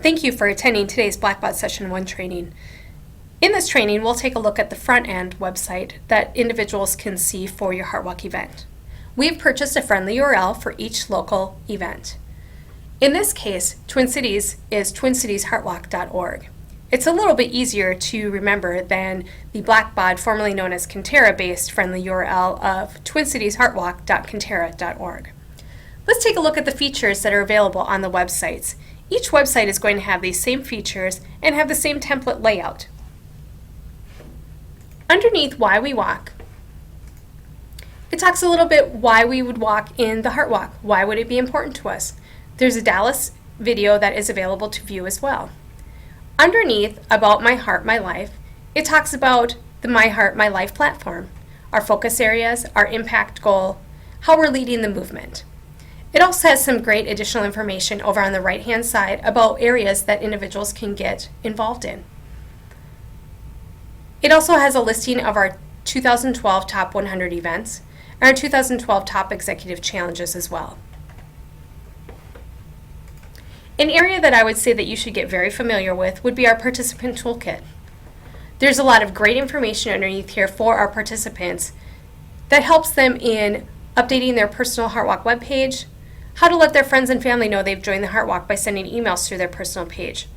Thank you for attending today's Blackbaud Session 1 training. In this training, we'll take a look at the front-end website that individuals can see for your Heartwalk event. We have purchased a friendly URL for each local event. In this case, Twin Cities is twincitiesheartwalk.org. It's a little bit easier to remember than the Blackbaud, formerly known as Conterra-based friendly URL of twincitiesheartwalk.conterra.org. Let's take a look at the features that are available on the websites. Each website is going to have these same features and have the same template layout. Underneath Why We Walk, it talks a little bit why we would walk in the Heartwalk. Why would it be important to us? There's a Dallas video that is available to view as well. Underneath About My Heart, My Life, it talks about the My Heart, My Life platform, our focus areas, our impact goal, how we're leading the movement. It also has some great additional information over on the right-hand side about areas that individuals can get involved in. It also has a listing of our 2012 Top 100 events and our 2012 Top Executive Challenges as well. An area that I would say that you should get very familiar with would be our Participant Toolkit. There's a lot of great information underneath here for our participants that helps them in updating their personal Heartwalk webpage, how to let their friends and family know they've joined the Heartwalk by sending emails through their personal page,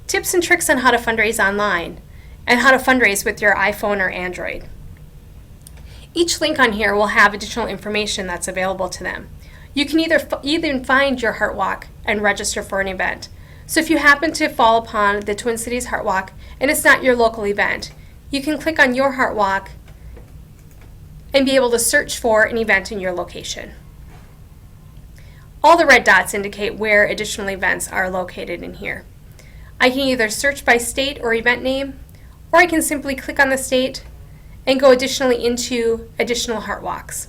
tips and tricks on how to fundraise online, and how to fundraise with your iPhone or Android. Each link on here will have additional information that's available to them. You can either find your Heartwalk and register for an event. So if you happen to fall upon the Twin Cities Heartwalk and it's not your local event, you can click on your Heartwalk and be able to search for an event in your location. All the red dots indicate where additional events are located in here. I can either search by state or event name, or I can simply click on the state and go additionally into additional Heartwalks.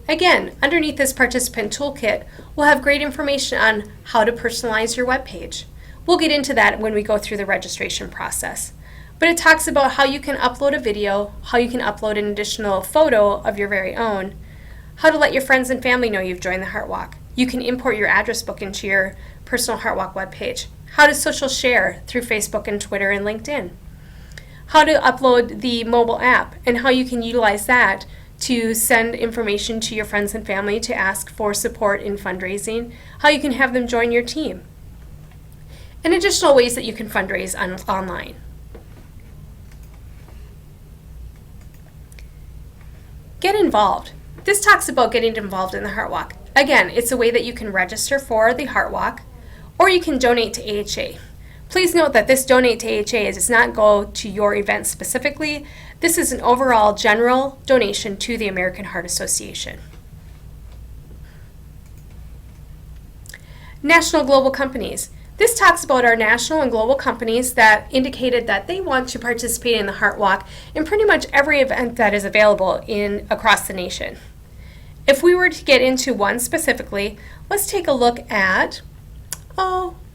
Again, underneath this Participant Toolkit, we'll have great information on how to personalize your webpage. We'll get into that when we go through the registration process. But it talks about how you can upload a video, how you can upload an additional photo of your very own, how to let your friends and family know you've joined the Heartwalk. You can import your address book into your personal Heartwalk webpage. How to social share through Facebook and Twitter and LinkedIn. How to upload the mobile app and how you can utilize that to send information to your friends and family to ask for support in fundraising. How you can have them join your team. And additional ways that you can fundraise online. Get involved. This talks about getting involved in the Heartwalk. Again, it's a way that you can register for the Heartwalk, or you can donate to AHA. Please note that this donate to AHA does not go to your event specifically. This is an overall general donation to the American Heart Association. National global companies. This talks about our national and global companies that indicated that they want to participate in the Heartwalk in pretty much every event that is available across the nation. If we were to get into one specifically, let's take a look at,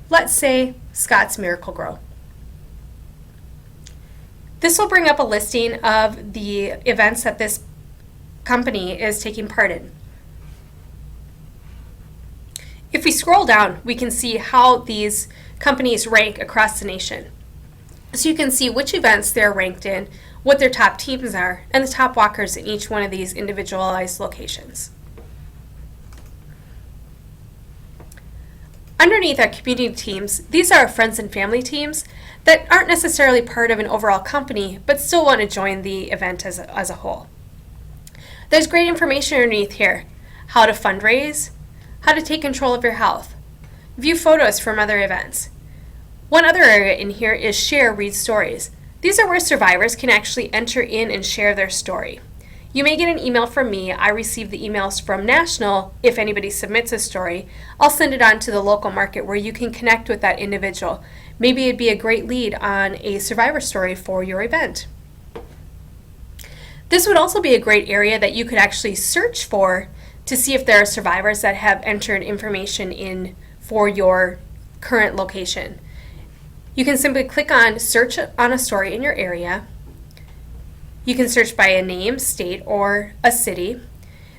let's say Scott's Miracle-Gro. This will bring up a listing of the events that this company is taking part in. If we scroll down, we can see how these companies rank across the nation. So you can see which events they're ranked in, what their top teams are, and the top walkers in each one of these individualized locations. Underneath our community teams, these are our friends and family teams that aren't necessarily part of an overall company, but still want to join the event as a whole. There's great information underneath here. How to fundraise, how to take control of your health, view photos from other events. One other area in here is Share, Read Stories. These are where survivors can actually enter in and share their story. You may get an email from me. I receive the emails from National. If anybody submits a story, I'll send it on to the local market where you can connect with that individual. Maybe it'd be a great lead on a survivor story for your event. This would also be a great area that you could actually search for to see if there are survivors that have entered information in for your current location. You can simply click on search on a story in your area. You can search by a name, state, or a city.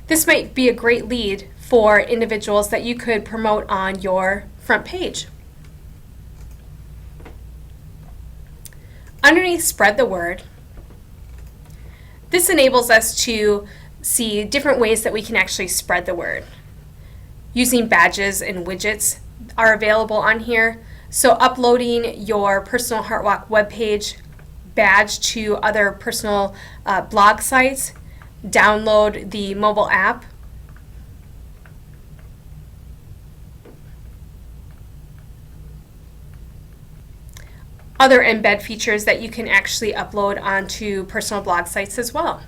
This might be a great lead for individuals that you could promote on your front page. Underneath Spread the Word, this enables us to see different ways that we can actually spread the word. Using badges and widgets are available on here. So uploading your personal HeartWalk webpage badge to other personal blog sites, download the mobile app, other embed features that you can actually upload onto personal blog sites as well.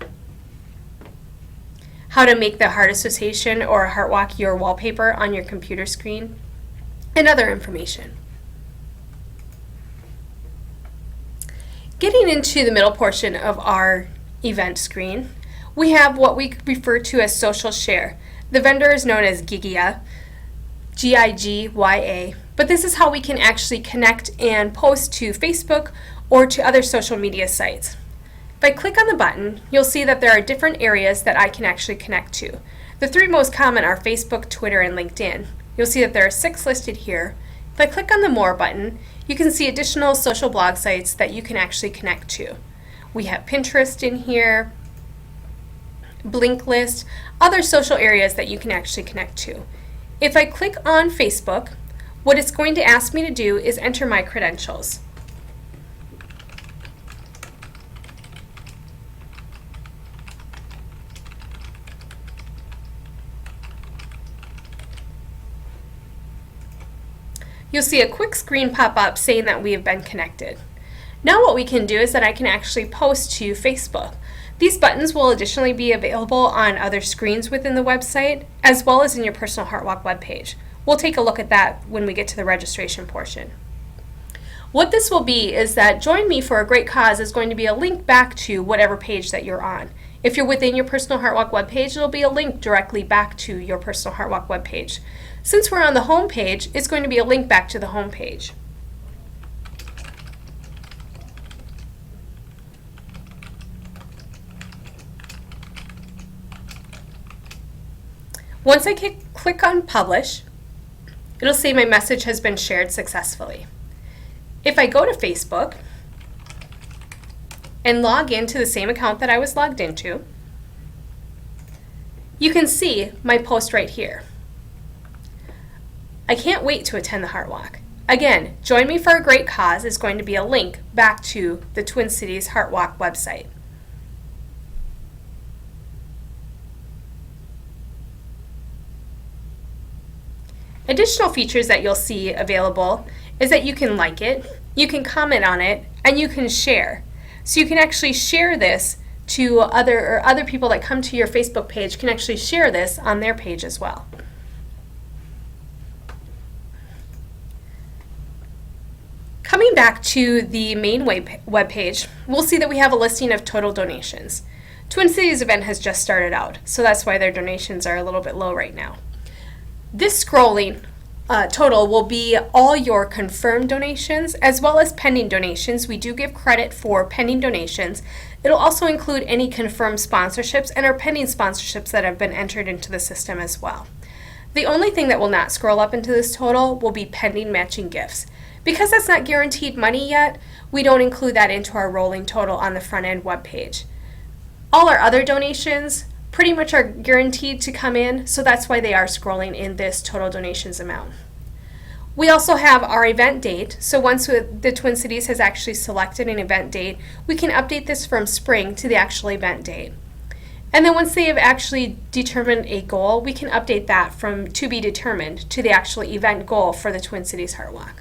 How to make the Heart Association or HeartWalk your wallpaper on your computer screen, and other information. Getting into the middle portion of our event screen, we have what we refer to as social share. The vendor is known as Gigia, G-I-G-Y-A, but this is how we can actually connect and post to Facebook or to other social media sites. If I click on the button, you'll see that there are different areas that I can actually connect to. The three most common are Facebook, Twitter, and LinkedIn. You'll see that there are 6 listed here. If I click on the More button, you can see additional social blog sites that you can actually connect to. We have Pinterest in here, Blinkist, other social areas that you can actually connect to. If I click on Facebook, what it's going to ask me to do is enter my credentials. You'll see a quick screen pop up saying that we have been connected. Now what we can do is that I can actually post to Facebook. These buttons will additionally be available on other screens within the website, as well as in your personal HeartWalk webpage. We'll take a look at that when we get to the registration portion. What this will be is that Join Me for a Great Cause is going to be a link back to whatever page that you're on. If you're within your personal HeartWalk webpage, it'll be a link directly back to your personal HeartWalk webpage. Since we're on the home page, it's going to be a link back to the home page. Once I click on Publish, it'll say my message has been shared successfully. If I go to Facebook and log into the same account that I was logged into, you can see my post right here. I can't wait to attend the HeartWalk. Again, Join Me for a Great Cause is going to be a link back to the Twin Cities HeartWalk website. Additional features that you'll see available is that you can like it, you can comment on it, and you can share. So you can actually share this to other people that come to your Facebook page can actually share this on their page as well. Coming back to the main web page, we'll see that we have a listing of total donations. Twin Cities event has just started out, so that's why their donations are a little bit low right now. This scrolling total will be all your confirmed donations as well as pending donations. We do give credit for pending donations. It'll also include any confirmed sponsorships and our pending sponsorships that have been entered into the system as well. The only thing that will not scroll up into this total will be pending matching gifts. Because that's not guaranteed money yet, we don't include that into our rolling total on the front end web page. All our other donations pretty much are guaranteed to come in, so that's why they are scrolling in this total donations amount. We also have our event date, so once the Twin Cities has actually selected an event date, we can update this from spring to the actual event date. And then once they have actually determined a goal, we can update that from to be determined to the actual event goal for the Twin Cities HeartWalk.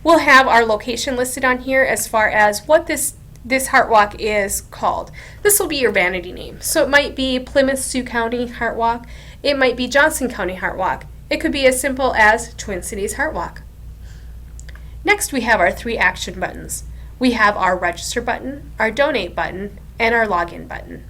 We'll have our location listed on here as far as what this HeartWalk is called. This will be your vanity name. So it might be Plymouth Sioux County HeartWalk. It might be Johnson County HeartWalk. It could be as simple as Twin Cities HeartWalk. Next, we have our 3 action buttons. We have our register button, our donate button, and our login button.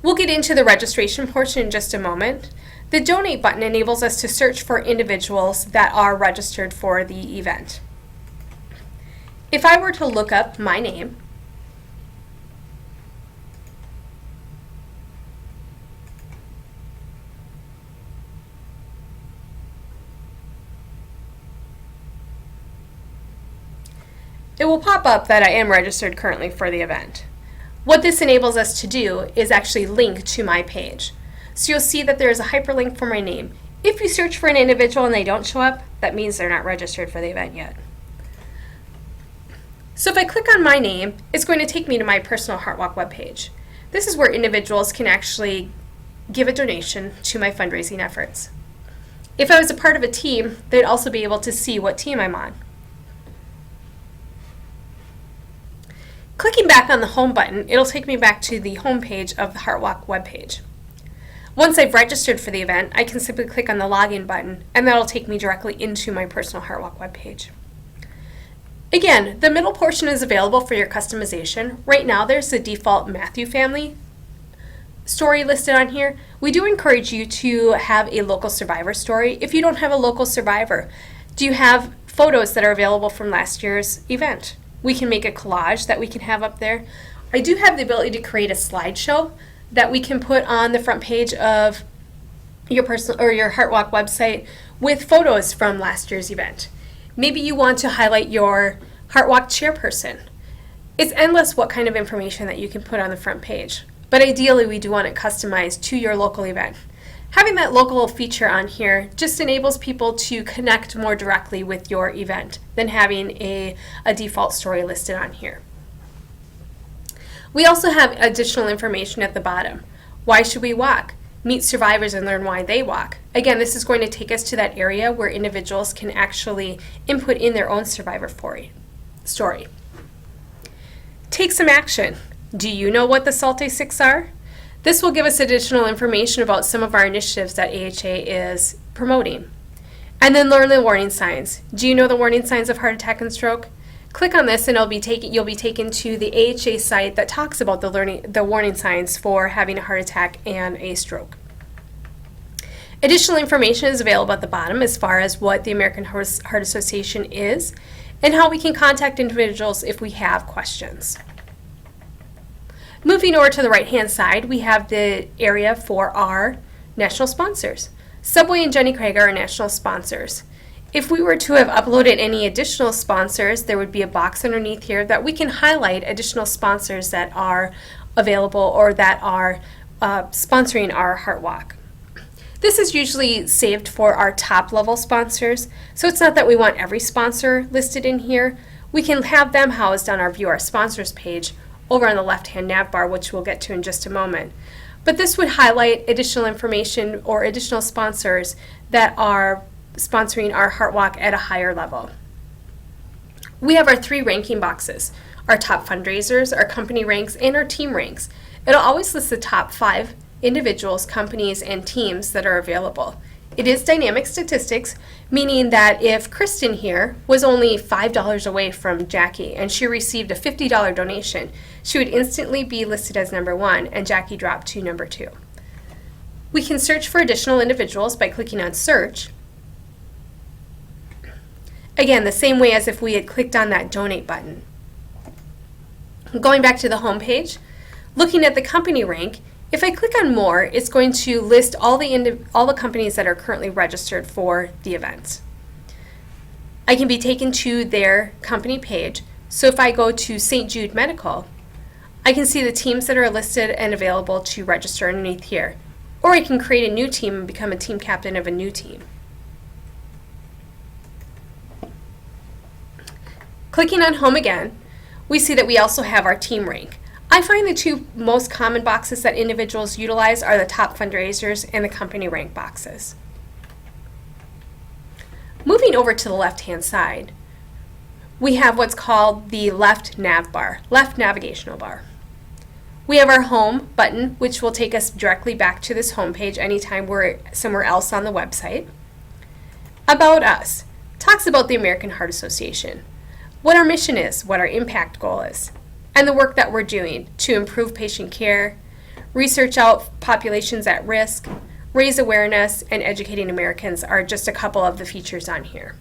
We'll get into the registration portion in just a moment. The donate button enables us to search for individuals that are registered for the event. If I were to look up my name, it will pop up that I am registered currently for the event. What this enables us to do is actually link to my page. So you'll see that there is a hyperlink for my name. If you search for an individual and they don't show up, that means they're not registered for the event yet. So if I click on my name, it's going to take me to my personal HeartWalk webpage. This is where individuals can actually give a donation to my fundraising efforts. If I was a part of a team, they'd also be able to see what team I'm on. Clicking back on the home button, it'll take me back to the home page of the HeartWalk webpage. Once I've registered for the event, I can simply click on the login button, and that'll take me directly into my personal HeartWalk webpage. Again, the middle portion is available for your customization. Right now there's the default Matthew family story listed on here. We do encourage you to have a local survivor story. If you don't have a local survivor, do you have photos that are available from last year's event? We can make a collage that we can have up there. I do have the ability to create a slideshow that we can put on the front page of your personal or your HeartWalk website with photos from last year's event. Maybe you want to highlight your HeartWalk chairperson. It's endless what kind of information that you can put on the front page, but ideally we do want it customized to your local event. Having that local feature on here just enables people to connect more directly with your event than having a default story listed on here. We also have additional information at the bottom. Why should we walk? Meet survivors and learn why they walk. Again, this is going to take us to that area where individuals can actually input in their own survivor story. Take some action. Do you know what the SALT 6 are? This will give us additional information about some of our initiatives that AHA is promoting. And then learn the warning signs. Do you know the warning signs of heart attack and stroke? Click on this and you'll be taken to the AHA site that talks about the warning signs for having a heart attack and a stroke. Additional information is available at the bottom as far as what the American Heart Association is and how we can contact individuals if we have questions. Moving over to the right-hand side, we have the area for our national sponsors. Subway and Jenny Craig are our national sponsors. If we were to have uploaded any additional sponsors, there would be a box underneath here that we can highlight additional sponsors that are available or that are sponsoring our HeartWalk. This is usually saved for our top level sponsors, so it's not that we want every sponsor listed in here. We can have them housed on our View Our Sponsors page over on the left-hand nav bar, which we'll get to in just a moment. But this would highlight additional information or additional sponsors that are sponsoring our HeartWalk at a higher level. We have our 3 ranking boxes, our top fundraisers, our company ranks, and our team ranks. It'll always list the top 5 individuals, companies, and teams that are available. It is dynamic statistics, meaning that if Kristen here was only $5 away from Jackie and she received a $50 donation, she would instantly be listed as number 1 and Jackie dropped to number 2. We can search for additional individuals by clicking on search. Again, the same way as if we had clicked on that donate button. Going back to the home page, looking at the company rank, if I click on more, it's going to list all the companies that are currently registered for the event. I can be taken to their company page. So if I go to St. Jude Medical, I can see the teams that are listed and available to register underneath here. Or I can create a new team and become a team captain of a new team. Clicking on home again, we see that we also have our team rank. I find the 2 most common boxes that individuals utilize are the top fundraisers and the company rank boxes. Moving over to the left-hand side, we have what's called the left nav bar, left navigational bar. We have our home button, which will take us directly back to this home page anytime we're somewhere else on the website. About Us talks about the American Heart Association, what our mission is, what our impact goal is, and the work that we're doing to improve patient care, research out populations at risk, raise awareness, and educating Americans are just a couple of the features on here.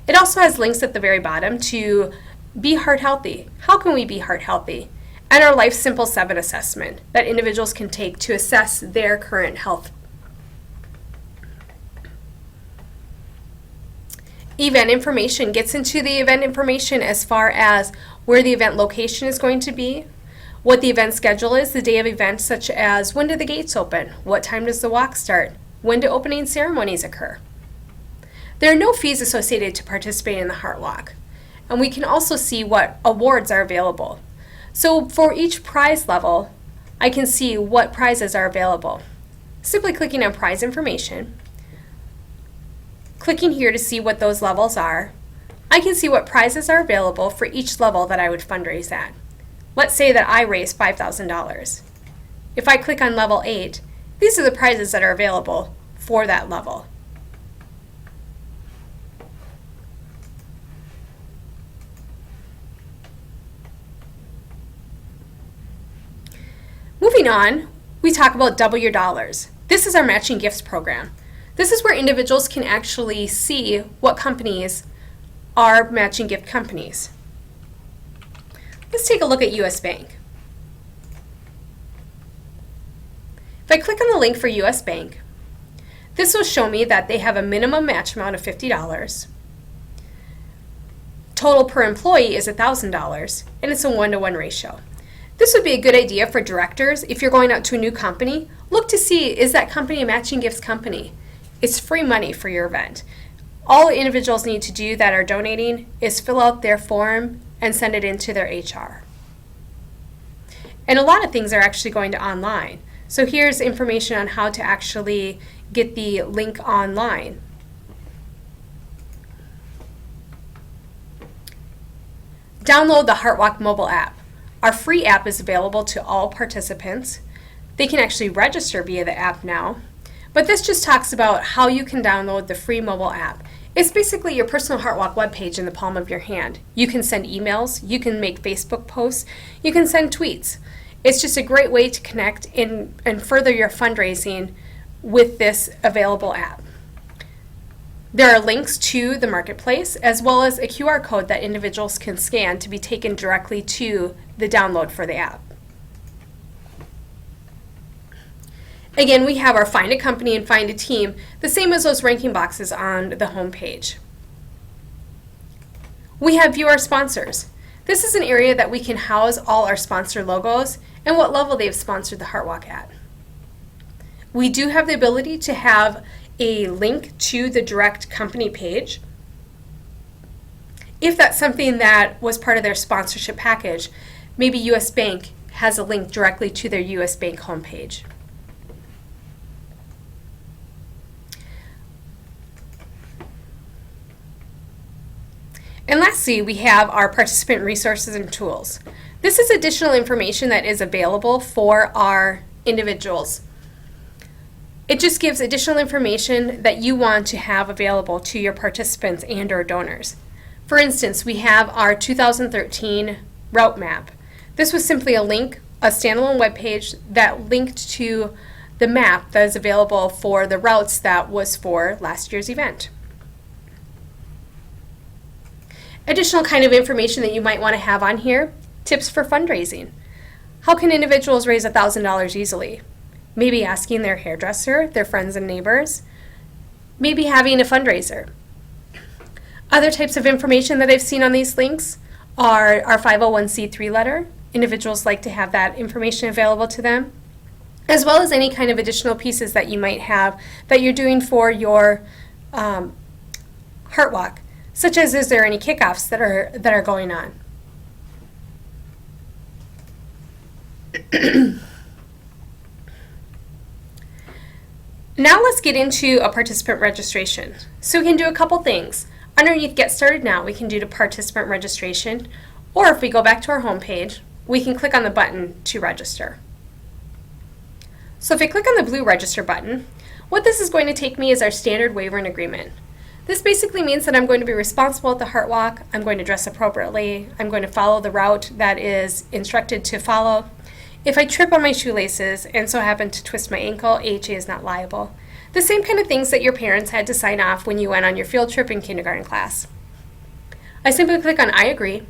It also has links at the very bottom to Be Heart Healthy. How can we be heart healthy? And our Life Simple 7 assessment that individuals can take to assess their current health. event information gets into the event information as far as where the event location is going to be, what the event schedule is, the day of event, such as when do the gates open, what time does the walk start, when do opening ceremonies occur. There are no fees associated to participating in the Heart Walk, and we can also see what awards are available. So for each prize level, I can see what prizes are available. Simply clicking on prize information, clicking here to see what those levels are, I can see what prizes are available for each level that I would fundraise at. Let's say that I raise $5,000. If I click on level 8, these are the prizes that are available for that level. Moving on, we talk about Double Your Dollars. This is our matching gifts program. This is where individuals can actually see what companies are matching gift companies. Let's take a look at US Bank. If I click on the link for US Bank, this will show me that they have a minimum match amount of $50. Total per employee is $1,000, and it's a 1-to-1 ratio. This would be a good idea for directors. If you're going out to a new company, look to see, is that company a matching gifts company? It's free money for your event. All individuals need to do that are donating is fill out their form and send it into their HR. And a lot of things are actually going to online. So here's information on how to actually get the link online. Download the HeartWalk mobile app. Our free app is available to all participants. They can actually register via the app now, but this just talks about how you can download the free mobile app. It's basically your personal HeartWalk webpage in the palm of your hand. You can send emails, you can make Facebook posts, you can send tweets. It's just a great way to connect and further your fundraising with this available app. There are links to the marketplace as well as a QR code that individuals can scan to be taken directly to the download for the app. Again, we have our Find a Company and Find a Team, the same as those ranking boxes on the home page. We have View Our Sponsors. This is an area that we can house all our sponsor logos and what level they've sponsored the Heart Walk at. We do have the ability to have a link to the direct company page. If that's something that was part of their sponsorship package, maybe US Bank has a link directly to their US Bank homepage. And lastly, we have our participant resources and tools. This is additional information that is available for our individuals. It just gives additional information that you want to have available to your participants and or donors. For instance, we have our 2013 route map. This was simply a link, a standalone web page that linked to the map that is available for the routes that was for last year's event. Additional kind of information that you might want to have on here, tips for fundraising. How can individuals raise $1,000 easily? Maybe asking their hairdresser, their friends and neighbors, maybe having a fundraiser. Other types of information that I've seen on these links are our 501c3 letter. Individuals like to have that information available to them, as well as any kind of additional pieces that you might have that you're doing for your Heart Walk, such as is there any kickoffs that are going on. Now let's get into a participant registration. So we can do a couple things. Underneath Get Started Now, we can do the participant registration, or if we go back to our home page, we can click on the button to register. So if I click on the blue Register button, what this is going to take me is our standard waiver and agreement. This basically means that I'm going to be responsible at the Heart Walk, I'm going to dress appropriately, I'm going to follow the route that is instructed to follow. If I trip on my shoelaces and so happen to twist my ankle, AHA is not liable. The same kind of things that your parents had to sign off when you went on your field trip in kindergarten class. I simply click on I agree, and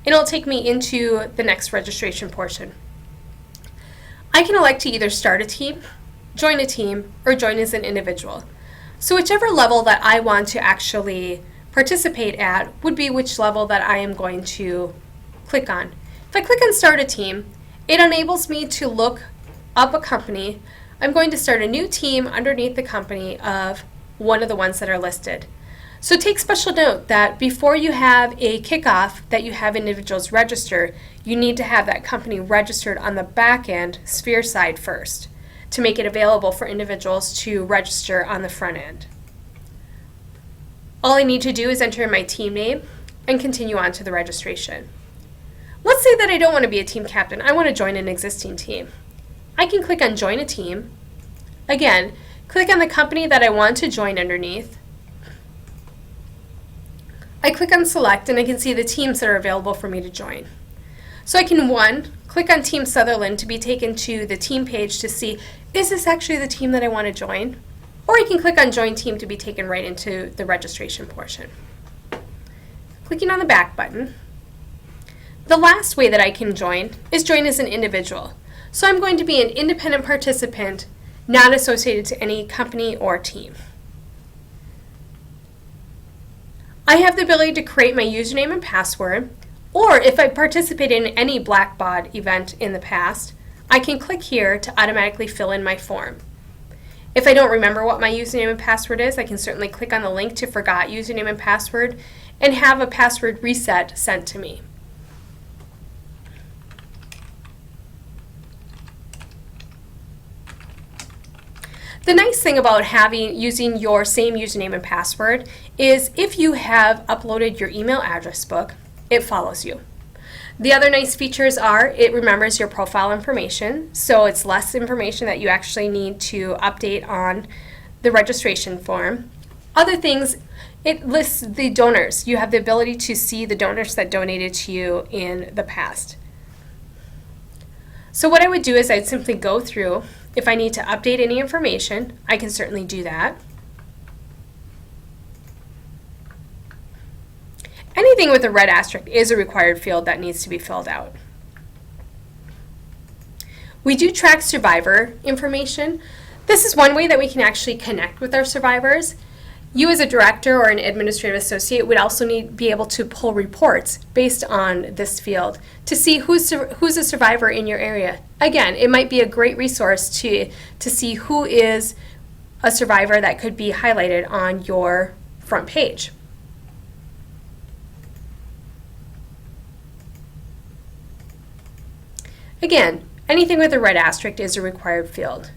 it'll take me into the next registration portion. I can elect to either start a team, or join as an individual. So whichever level that I want to actually participate at would be which level that I am going to click on. If I click on Start a Team, it enables me to look up a company. I'm going to start a new team underneath the company of one of the ones that are listed. So take special note that before you have a kickoff that you have individuals register, you need to have that company registered on the back end Sphere side first to make it available for individuals to register on the front end. All I need to do is enter in my team name and continue on to the registration. Let's say that I don't want to be a team captain. I want to join an existing team. I can click on Join a Team. Again, click on the company that I want to join underneath. I click on Select and I can see the teams that are available for me to join. So I can, one, click on Team Sutherland to be taken to the team page to see, is this actually the team that I want to join? Or I can click on Join Team to be taken right into the registration portion. Clicking on the back button. The last way that I can join is join as an individual. So I'm going to be an independent participant, not associated to any company or team. I have the ability to create my username and password, or if I participated in any Blackbaud event in the past, I can click here to automatically fill in my form. If I don't remember what my username and password is, I can certainly click on the link to Forgot Username and Password and have a password reset sent to me. The nice thing about using your same username and password is if you have uploaded your email address book, it follows you. The other nice features are it remembers your profile information, so it's less information that you actually need to update on the registration form. Other things, it lists the donors. You have the ability to see the donors that donated to you in the past. So what I would do is I'd simply go through. If I need to update any information, I can certainly do that. Anything with a red asterisk is a required field that needs to be filled out. We do track survivor information. This is one way that we can actually connect with our survivors. You as a director or an administrative associate would also be able to pull reports based on this field to see who's a survivor in your area. Again, it might be a great resource to see who is a survivor that could be highlighted on your front page. Again, anything with a red asterisk is a required field.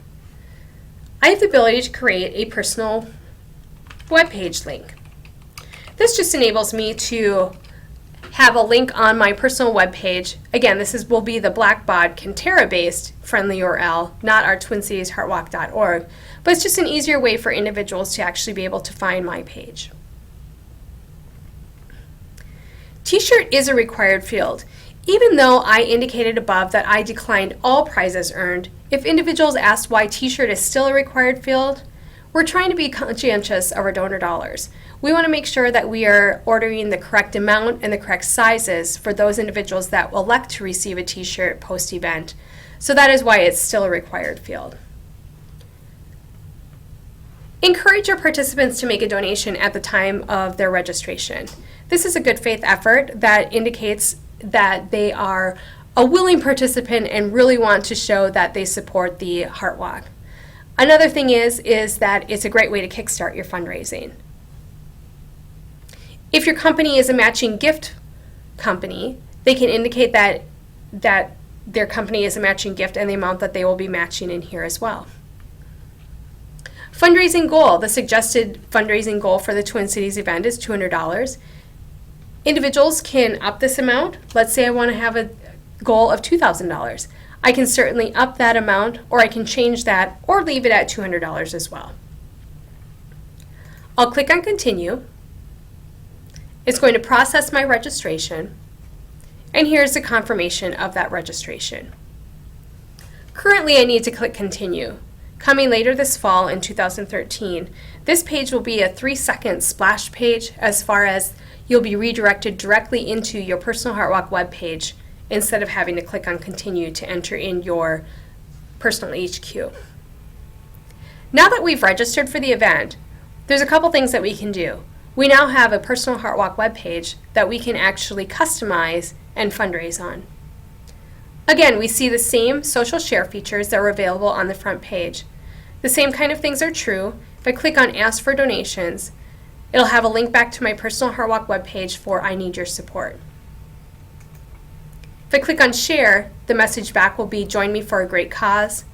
I have the ability to create a personal web page link. This just enables me to have a link on my personal web page. Again, will be the Blackbaud Conterra-based friendly URL, not our TwinCitiesHeartWalk.org, but it's just an easier way for individuals to actually be able to find my page. T-shirt is a required field. Even though I indicated above that I declined all prizes earned, if individuals ask why T-shirt is still a required field, we're trying to be conscientious of our donor dollars. We want to make sure that we are ordering the correct amount and the correct sizes for those individuals that will elect to receive a T-shirt post-event. So that is why it's still a required field. Encourage your participants to make a donation at the time of their registration. This is a good faith effort that indicates that they are a willing participant and really want to show that they support the Heart Walk. Another thing is that it's a great way to kickstart your fundraising. If your company is a matching gift company, they can indicate that their company is a matching gift and the amount that they will be matching in here as well. Fundraising goal. The suggested fundraising goal for the Twin Cities event is $200. Individuals can up this amount. Let's say I want to have a goal of $2,000. I can certainly up that amount, or I can change that or leave it at $200 as well. I'll click on Continue. It's going to process my registration, and here's the confirmation of that registration. Currently, I need to click Continue. Coming later this fall in 2013, this page will be a 3-second splash page as far as you'll be redirected directly into your Personal Heart Walk web page instead of having to click on Continue to enter in your personal HQ. Now that we've registered for the event, there's a couple things that we can do. we now have a personal Heart Walk webpage that we can actually customize and fundraise on. Again, we see the same social share features that were available on the front page. The same kind of things are true. If I click on Ask for Donations, it'll have a link back to my personal Heart Walk webpage for I Need Your Support. If I click on Share, the message back will be Join me for a great cause.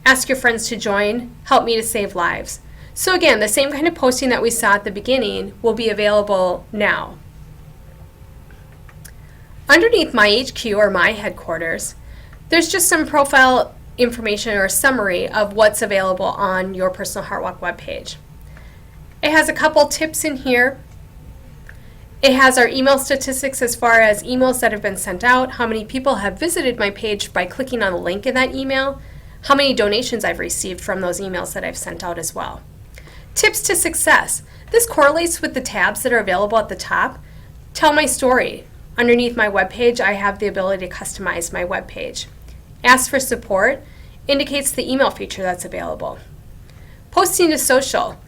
Ask your friends to join. Help me to save lives. So again, the same kind of posting that we saw at the beginning will be available now. Underneath my HQ or my headquarters, there's just some profile information or a summary of what's available on your personal Heart Walk webpage. It has a couple tips in here. It has our email statistics as far as emails that have been sent out, how many people have visited my page by clicking on the link in that email, how many donations I've received from those emails that I've sent out as well. Tips to success. This correlates with the tabs that are available at the top. Tell my story. Underneath my webpage, I have the ability to customize my webpage. Ask for support indicates the email feature that's available. Posting to social.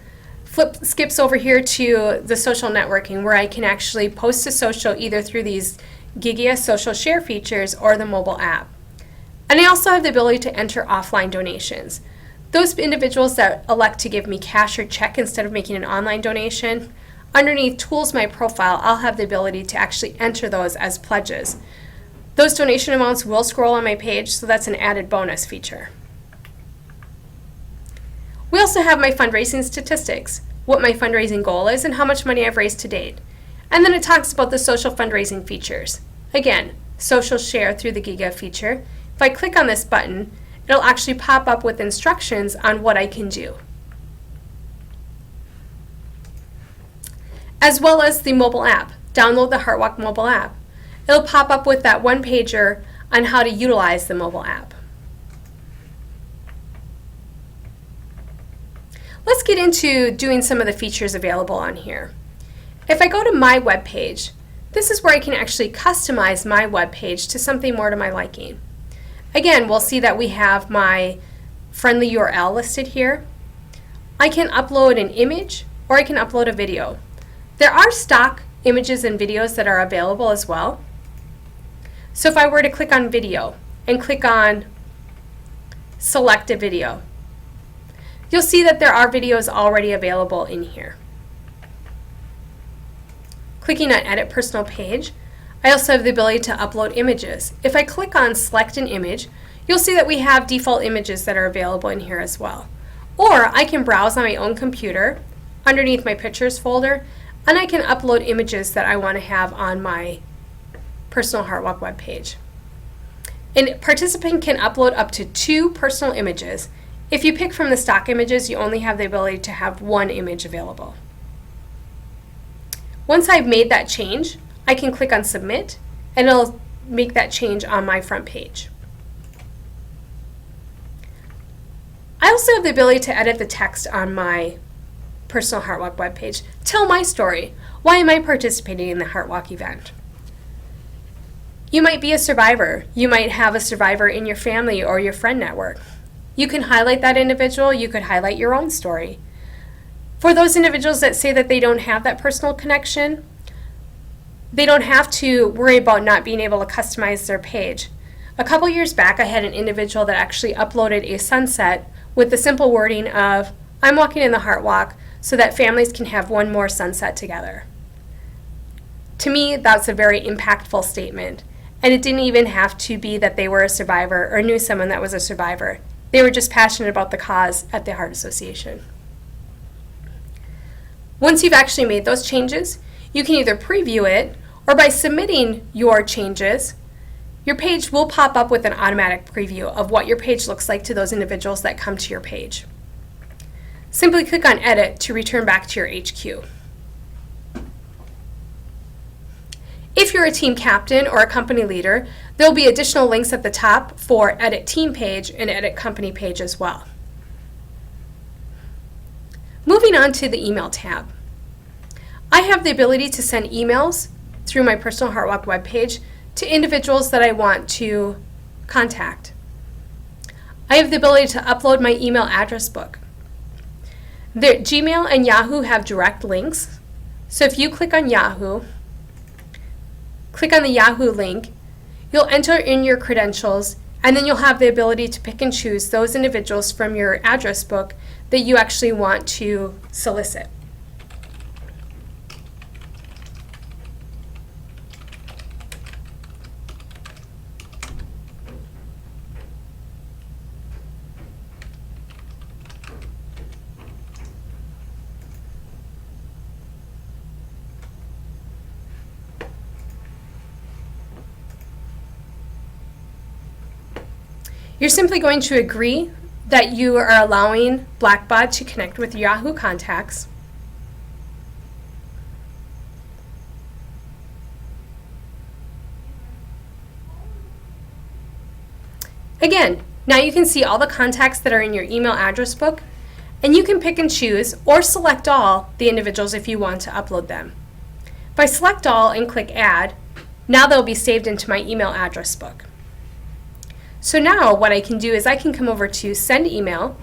Skips over here to the social networking where I can actually post to social either through these Gigia social share features or the mobile app. And I also have the ability to enter offline donations. Those individuals that elect to give me cash or check instead of making an online donation, underneath Tools My Profile, I'll have the ability to actually enter those as pledges. Those donation amounts will scroll on my page, so that's an added bonus feature. We also have my fundraising statistics, what my fundraising goal is, and how much money I've raised to date. And then it talks about the social fundraising features. Again, social share through the Giga feature. If I click on this button, it'll actually pop up with instructions on what I can do. As well as the mobile app. Download the Heart Walk mobile app. It'll pop up with that one pager on how to utilize the mobile app. Let's get into doing some of the features available on here. If I go to my web page, this is where I can actually customize my web page to something more to my liking. Again, we'll see that we have my friendly URL listed here. I can upload an image or I can upload a video. There are stock images and videos that are available as well. So if I were to click on video and click on select a video, you'll see that there are videos already available in here. Clicking on edit personal page, I also have the ability to upload images. If I click on select an image, you'll see that we have default images that are available in here as well. Or I can browse on my own computer underneath my pictures folder, and I can upload images that I want to have on my personal Heart Walk webpage. A participant can upload up to 2 personal images. If you pick from the stock images, you only have the ability to have 1 image available. Once I've made that change, I can click on submit and it'll make that change on my front page. I also have the ability to edit the text on my personal Heart Walk webpage. Tell my story. Why am I participating in the Heart Walk event? You might be a survivor. You might have a survivor in your family or your friend network. You can highlight that individual. You could highlight your own story. For those individuals that say that they don't have that personal connection, they don't have to worry about not being able to customize their page. A couple years back, I had an individual that actually uploaded a sunset with the simple wording of, I'm walking in the Heart Walk so that families can have one more sunset together. To me, that's a very impactful statement. And it didn't even have to be that they were a survivor or knew someone that was a survivor. They were just passionate about the cause at the Heart Association. Once you've actually made those changes, you can either preview it or by submitting your changes, your page will pop up with an automatic preview of what your page looks like to those individuals that come to your page. Simply click on Edit to return back to your HQ. If you're a team captain or a company leader, there'll be additional links at the top for Edit Team page and Edit Company page as well. Moving on to the email tab. I have the ability to send emails through my personal Heart Walk webpage to individuals that I want to contact. I have the ability to upload my email address book. Gmail and Yahoo have direct links. So if you click on Yahoo, click on the Yahoo link, you'll enter in your credentials, and then you'll have the ability to pick and choose those individuals from your address book that you actually want to solicit. You're simply going to agree that you are allowing Blackbaud to connect with Yahoo contacts. Again, now you can see all the contacts that are in your email address book, and you can pick and choose or select all the individuals if you want to upload them. If I select all and click Add, now they'll be saved into my email address book. So now what I can do is I can come over to Send Email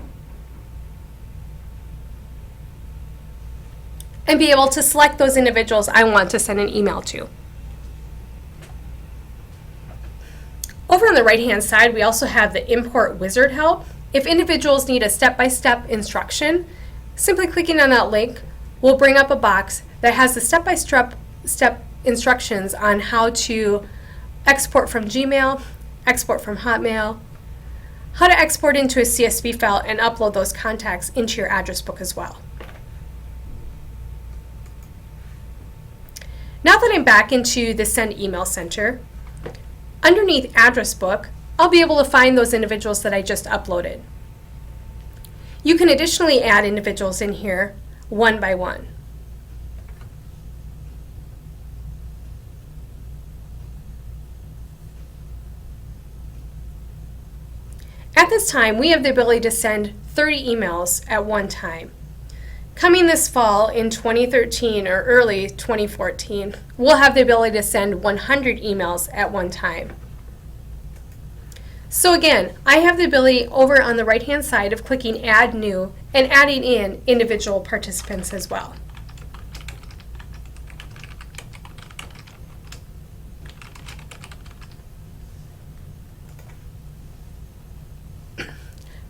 and be able to select those individuals I want to send an email to. Over on the right-hand side, we also have the Import Wizard help. If individuals need a step-by-step instruction, simply clicking on that link will bring up a box that has the step-by-step instructions on how to export from Gmail, export from Hotmail, how to export into a CSV file and upload those contacts into your address book as well. Now that I'm back into the Send Email Center, underneath Address Book, I'll be able to find those individuals that I just uploaded. You can additionally add individuals in here one by one. At this time, we have the ability to send 30 emails at one time. Coming this fall in 2013 or early 2014, we'll have the ability to send 100 emails at one time. So again, I have the ability over on the right-hand side of clicking Add New and adding in individual participants as well.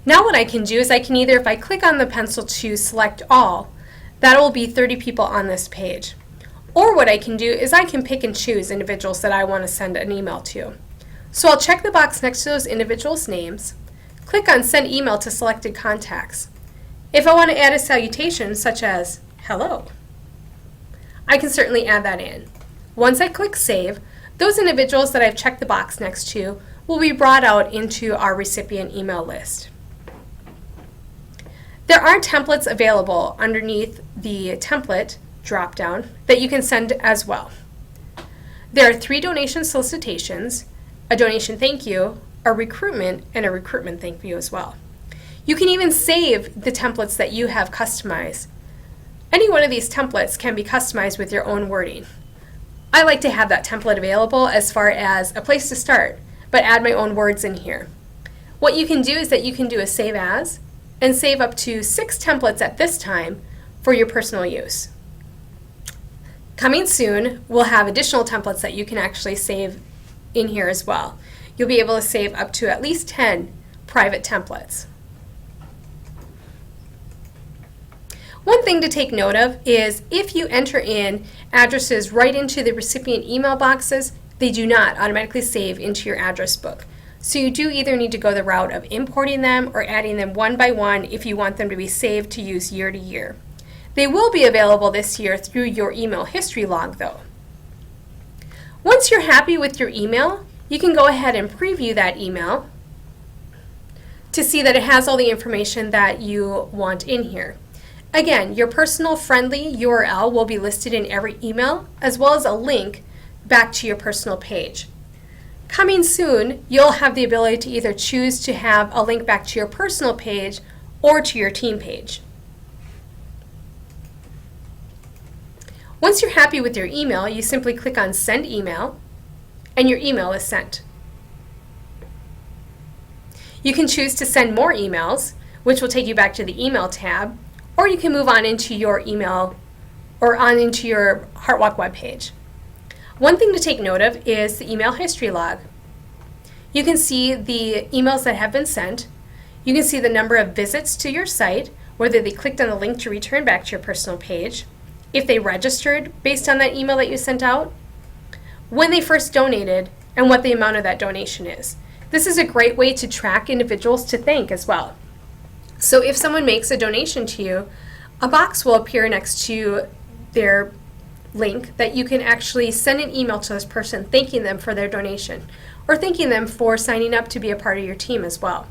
Now what I can do is I can either, if I click on the pencil to select all, that will be 30 people on this page. Or what I can do is I can pick and choose individuals that I want to send an email to. So I'll check the box next to those individuals' names, click on Send Email to Selected Contacts. If I want to add a salutation such as, hello, I can certainly add that in. Once I click Save, those individuals that I've checked the box next to will be brought out into our recipient email list. There are templates available underneath the template drop-down that you can send as well. There are 3 donation solicitations, a donation thank you, a recruitment, and a recruitment thank you as well. You can even save the templates that you have customized. Any one of these templates can be customized with your own wording. I like to have that template available as far as a place to start, but add my own words in here. What you can do is that you can do a save as, and save up to 6 templates at this time for your personal use. Coming soon, we'll have additional templates that you can actually save in here as well. You'll be able to save up to at least 10 private templates. One thing to take note of is if you enter in addresses right into the recipient email boxes, they do not automatically save into your address book. So you do either need to go the route of importing them or adding them one by one if you want them to be saved to use year to year. They will be available this year through your email history log though. Once you're happy with your email, you can go ahead and preview that email to see that it has all the information that you want in here. Again, your personal friendly URL will be listed in every email as well as a link back to your personal page. Coming soon, you'll have the ability to either choose to have a link back to your personal page or to your team page. Once you're happy with your email, you simply click on Send Email, and your email is sent. You can choose to send more emails, which will take you back to the Email tab, or you can move on into your email or on into your HeartWalk webpage. One thing to take note of is the email history log. You can see the emails that have been sent. You can see the number of visits to your site, whether they clicked on the link to return back to your personal page, if they registered based on that email that you sent out, when they first donated, and what the amount of that donation is. This is a great way to track individuals to thank as well. So if someone makes a donation to you, a box will appear next to their link that you can actually send an email to this person thanking them for their donation, or thanking them for signing up to be a part of your team as well.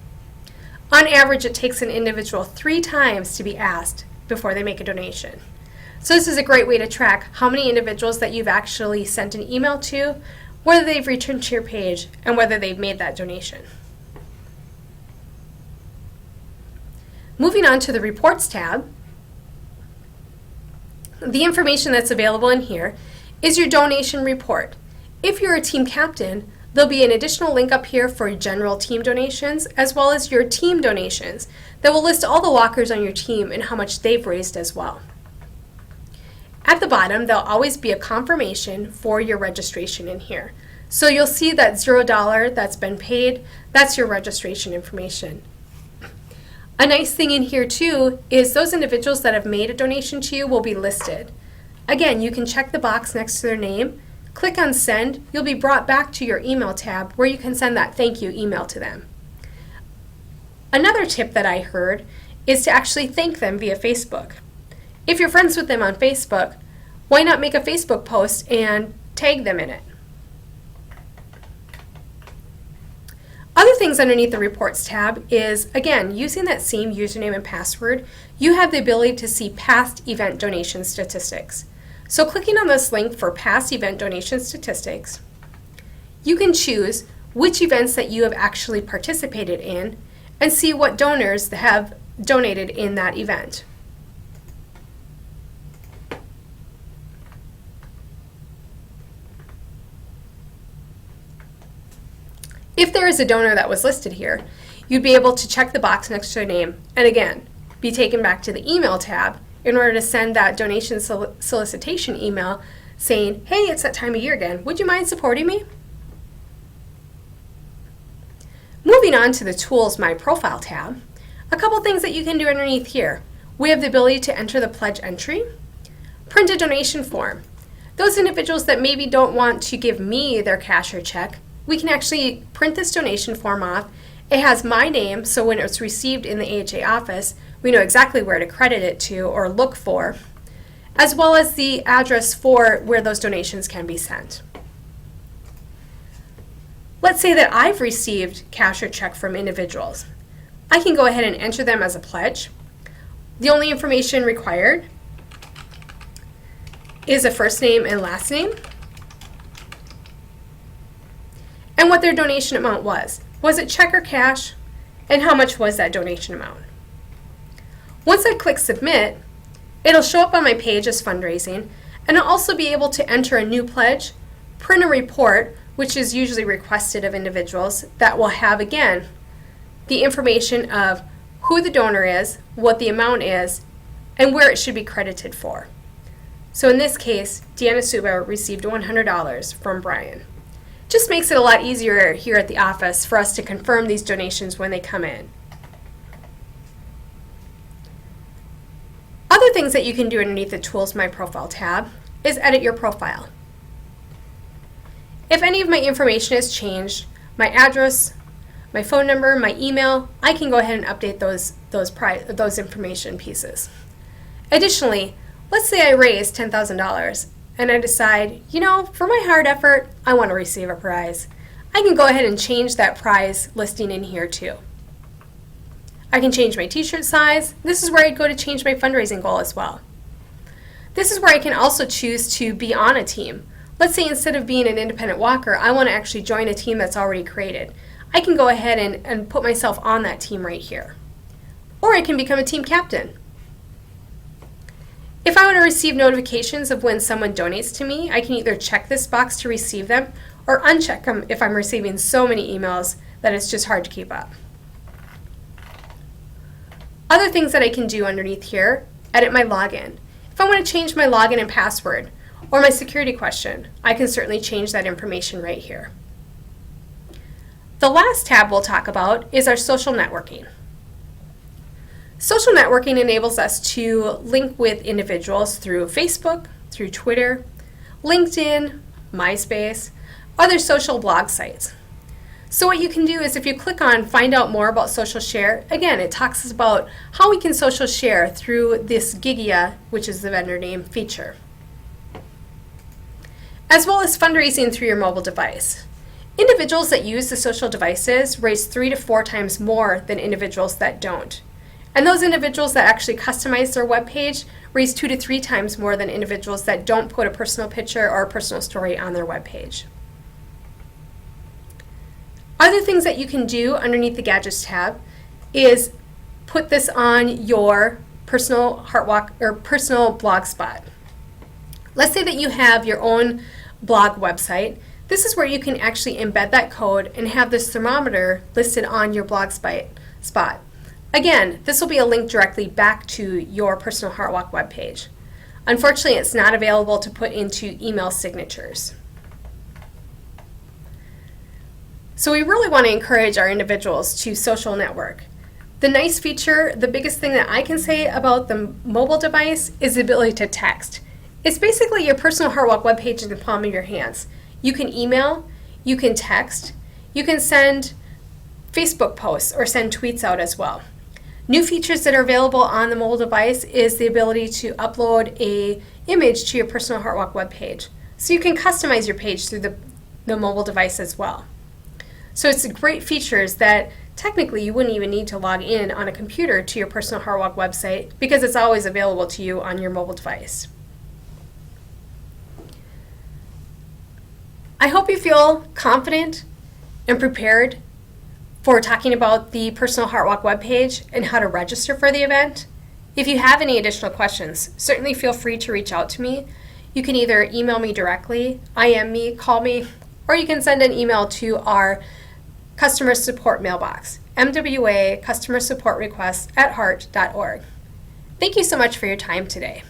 On average, it takes an individual 3 times to be asked before they make a donation. So this is a great way to track how many individuals that you've actually sent an email to, whether they've returned to your page, and whether they've made that donation. Moving on to the Reports tab, the information that's available in here is your donation report. If you're a team captain, there'll be an additional link up here for general team donations, as well as your team donations that will list all the walkers on your team and how much they've raised as well. At the bottom, there'll always be a confirmation for your registration in here. So you'll see that $0 that's been paid, that's your registration information. A nice thing in here too is those individuals that have made a donation to you will be listed. Again, you can check the box next to their name, click on send, you'll be brought back to your email tab where you can send that thank you email to them. Another tip that I heard is to actually thank them via Facebook. If you're friends with them on Facebook, why not make a Facebook post and tag them in it? Other things underneath the Reports tab is, again, using that same username and password, you have the ability to see past event donation statistics. So clicking on this link for past event donation statistics, you can choose which events that you have actually participated in and see what donors have donated in that event. If there is a donor that was listed here, you'd be able to check the box next to their name and again, be taken back to the email tab in order to send that donation solicitation email saying, hey, it's that time of year again. Would you mind supporting me? Moving on to the Tools My Profile tab, a couple things that you can do underneath here. We have the ability to enter the pledge entry, print a donation form. Those individuals that maybe don't want to give me their cash or check, we can actually print this donation form off. It has my name, so when it's received in the AHA office, we know exactly where to credit it to or look for, as well as the address for where those donations can be sent. Let's say that I've received cash or check from individuals. I can go ahead and enter them as a pledge. The only information required is a first name and last name, and what their donation amount was. Was it check or cash? And how much was that donation amount? Once I click submit, it'll show up on my page as fundraising, and I'll also be able to enter a new pledge, print a report, which is usually requested of individuals, that will have, again, the information of who the donor is, what the amount is, and where it should be credited for. So in this case, Deanna Suba received $100 from Brian. Just makes it a lot easier here at the office for us to confirm these donations when they come in. Other things that you can do underneath the Tools My Profile tab is edit your profile. If any of my information has changed, my address, my phone number, my email, I can go ahead and update those information pieces. Additionally, let's say I raised $10,000 and I decide, for my hard effort, I want to receive a prize. I can go ahead and change that prize listing in here too. I can change my t-shirt size. This is where I go to change my fundraising goal as well. This is where I can also choose to be on a team. Let's say instead of being an independent walker, I want to actually join a team that's already created. I can go ahead and put myself on that team right here. Or I can become a team captain. If I want to receive notifications of when someone donates to me, I can either check this box to receive them or uncheck them if I'm receiving so many emails that it's just hard to keep up. Other things that I can do underneath here, edit my login. If I want to change my login and password or my security question, I can certainly change that information right here. The last tab we'll talk about is our social networking. Social networking enables us to link with individuals through Facebook, through Twitter, LinkedIn, MySpace, other social blog sites. So what you can do is if you click on Find Out More About Social Share, again, it talks about how we can social share through this Gigia, which is the vendor name, feature, as well as fundraising through your mobile device. Individuals that use the social devices raise 3 to 4 times more than individuals that don't. And those individuals that actually customize their web page raise 2 to 3 times more than individuals that don't put a personal picture or a personal story on their web page. Other things that you can do underneath the Gadgets tab is put this on your personal HeartWalk or personal blog spot. Let's say that you have your own blog website. This is where you can actually embed that code and have this thermometer listed on your blog spot. Again, this will be a link directly back to your personal HeartWalk webpage. Unfortunately, it's not available to put into email signatures. So we really want to encourage our individuals to social network. The nice feature, the biggest thing that I can say about the mobile device is the ability to text. It's basically your personal HeartWalk webpage in the palm of your hands. You can email, you can text, you can send Facebook posts or send tweets out as well. New features that are available on the mobile device is the ability to upload an image to your personal HeartWalk webpage. So you can customize your page through the mobile device as well. So it's great features that technically you wouldn't even need to log in on a computer to your personal HeartWalk website because it's always available to you on your mobile device. I hope you feel confident and prepared for talking about the personal HeartWalk webpage and how to register for the event. If you have any additional questions, certainly feel free to reach out to me. You can either email me directly, IM me, call me, or you can send an email to our customer support mailbox, MWA customer support requests at heart.org. Thank you so much for your time today.